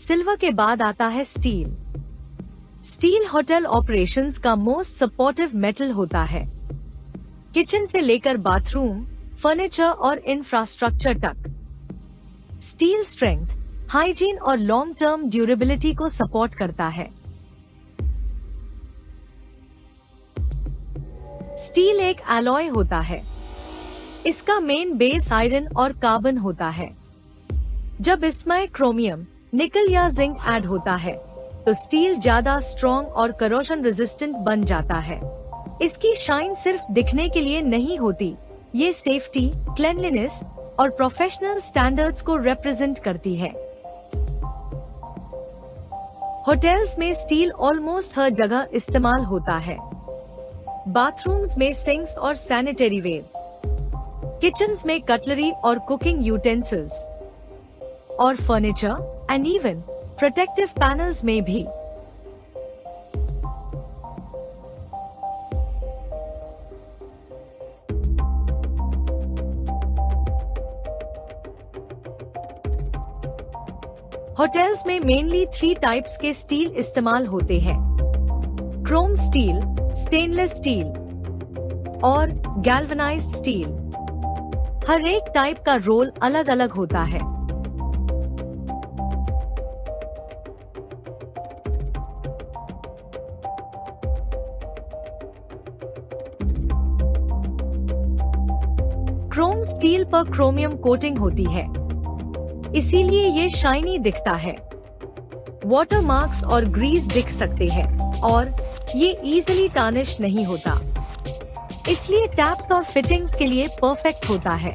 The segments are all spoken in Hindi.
सिल्वर के बाद आता है स्टील। स्टील होटल ऑपरेशंस का मोस्ट सपोर्टिव मेटल होता है। किचन से लेकर बाथरूम, फर्नीचर और इंफ्रास्ट्रक्चर तक स्टील स्ट्रेंथ, हाइजीन और लॉन्ग टर्म ड्यूरेबिलिटी को सपोर्ट करता है। स्टील एक एलॉय होता है। इसका मेन बेस आयरन और कार्बन होता है। जब इसमें क्रोमियम, निकल या जिंक ऐड होता है तो स्टील ज्यादा स्ट्रॉन्ग और करोजन रेजिस्टेंट बन जाता है। इसकी शाइन सिर्फ दिखने के लिए नहीं होती, ये सेफ्टी, क्लेanलीनेस और प्रोफेशनल स्टैंडर्ड्स को रिप्रेजेंट करती है। होटल्स में स्टील ऑलमोस्ट हर जगह इस्तेमाल होता है। बाथरूम्स में सिंक्स और सैनिटरी वेयर, किचन्स में कटलरी और कुकिंग यूटेंसिल्स, और furniture and even protective panels में भी। होटल्स में मेनली 3 टाइप्स के स्टील इस्तेमाल होते हैं: क्रोम स्टील, स्टेनलेस स्टील और गैल्वेनाइज्ड स्टील। हर एक टाइप का रोल अलग अलग होता है। क्रोम स्टील पर क्रोमियम कोटिंग होती है, इसीलिए ये शाइनी दिखता है। वाटर मार्क्स और ग्रीस दिख सकते हैं और ये इजीली टार्निश नहीं होता, इसलिए टैप्स और फिटिंग्स के लिए परफेक्ट होता है।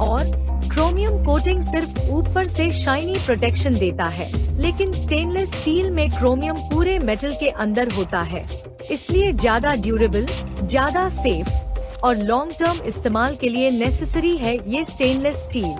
और क्रोमियम कोटिंग सिर्फ ऊपर से शाइनी प्रोटेक्शन देता है, लेकिन स्टेनलेस स्टील में क्रोमियम पूरे मेटल के अंदर होता है, इसलिए ज्यादा ड्यूरेबल, ज्यादा सेफ और लॉन्ग टर्म इस्तेमाल के लिए नेसेसरी है ये स्टेनलेस स्टील।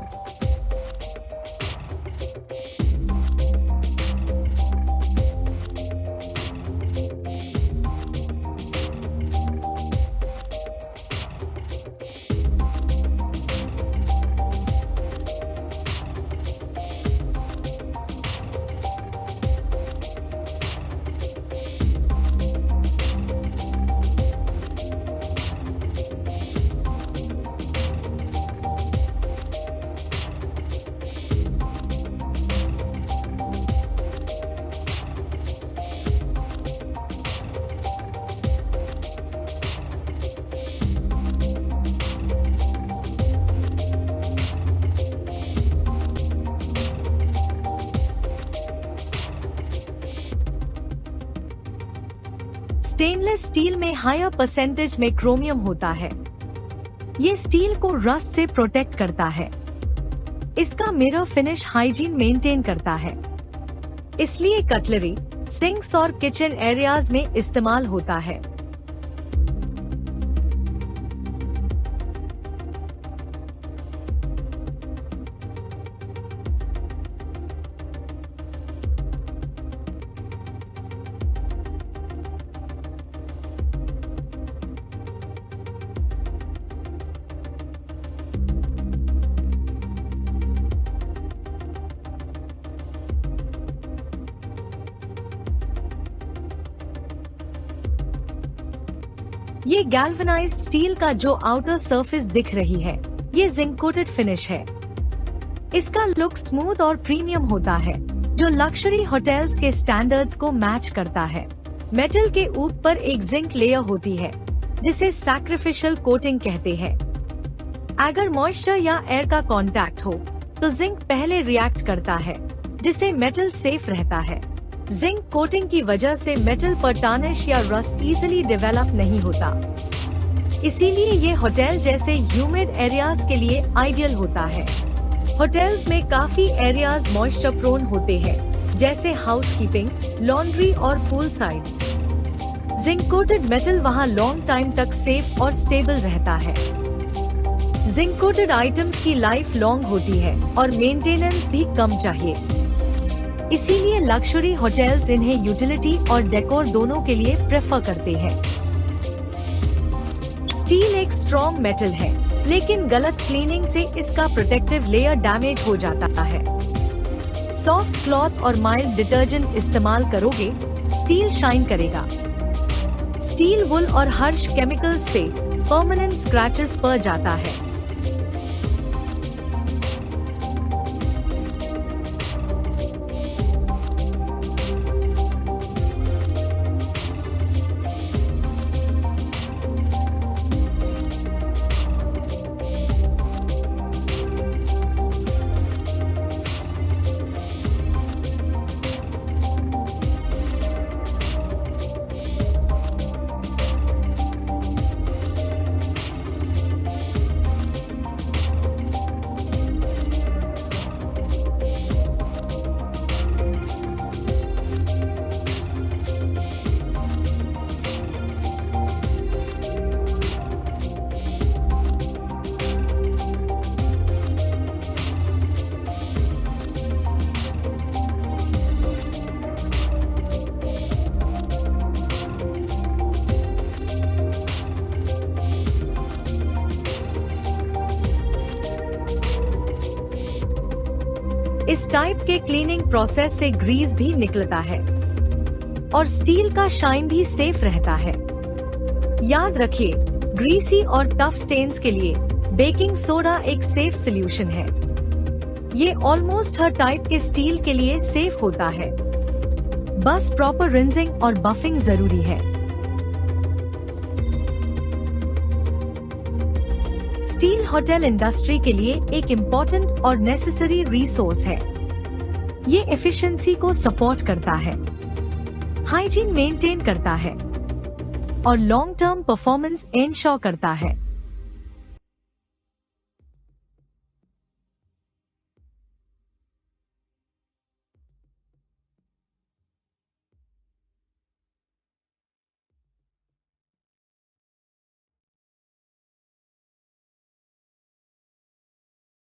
स्टेनलेस स्टील में हायर परसेंटेज में क्रोमियम होता है। ये स्टील को रस्ट से प्रोटेक्ट करता है। इसका मिरर फिनिश हाइजीन मेंटेन करता है, इसलिए कटलरी, सिंक्स और किचन एरियाज में इस्तेमाल होता है। ये गैल्वेनाइज्ड स्टील का जो आउटर सरफेस दिख रही है, ये जिंक कोटेड फिनिश है। इसका लुक स्मूथ और प्रीमियम होता है, जो लग्जरी होटल्स के स्टैंडर्ड्स को मैच करता है। मेटल के ऊपर एक जिंक लेयर होती है, जिसे सैक्रिफिशियल कोटिंग कहते हैं। अगर मॉइस्चर या एयर का कांटेक्ट हो, तो जिंक पहले रिएक्ट करता है, जिससे मेटल सेफ रहता है। जिंक कोटिंग की वजह से मेटल पर टार्निश या रस्ट इजीली डेवलप नहीं होता, इसीलिए ये होटल जैसे ह्यूमिड एरियाज के लिए आइडियल होता है। होटल्स में काफी एरियाज मॉइस्चर प्रोन होते हैं, जैसे हाउसकीपिंग, लॉन्ड्री और pool side. Zinc coated metal वहाँ लॉन्ग टाइम तक सेफ और स्टेबल रहता है। जिंक कोटेड आइटम्स की लाइफ लॉन्ग होती है और मेंटेनेंस भी कम चाहिए, इसीलिए लग्जरी होटल्स इन्हें यूटिलिटी और डेकोर दोनों के लिए प्रेफर करते हैं। स्टील एक स्ट्रॉन्ग मेटल है, लेकिन गलत क्लीनिंग से इसका प्रोटेक्टिव लेयर डैमेज हो जाता है। सॉफ्ट क्लॉथ और माइल्ड डिटर्जेंट इस्तेमाल करोगे, स्टील शाइन करेगा। स्टील वुल और हर्ष केमिकल्स से परमानेंट स्क्रैचेस पर जाता है। इस टाइप के क्लीनिंग प्रोसेस से ग्रीस भी निकलता है और स्टील का शाइन भी सेफ रहता है। याद रखिए, ग्रीसी और टफ स्टेन्स के लिए बेकिंग सोडा एक सेफ सॉल्यूशन है। ये ऑलमोस्ट हर टाइप के स्टील के लिए सेफ होता है, बस प्रॉपर रिंजिंग और बफिंग जरूरी है। स्टील होटल इंडस्ट्री के लिए एक इम्पोर्टेंट और नेसेसरी रिसोर्स है। ये एफिशिएंसी को सपोर्ट करता है, हाइजीन मेंटेन करता है और लॉन्ग टर्म परफॉर्मेंस इंश्योर करता है।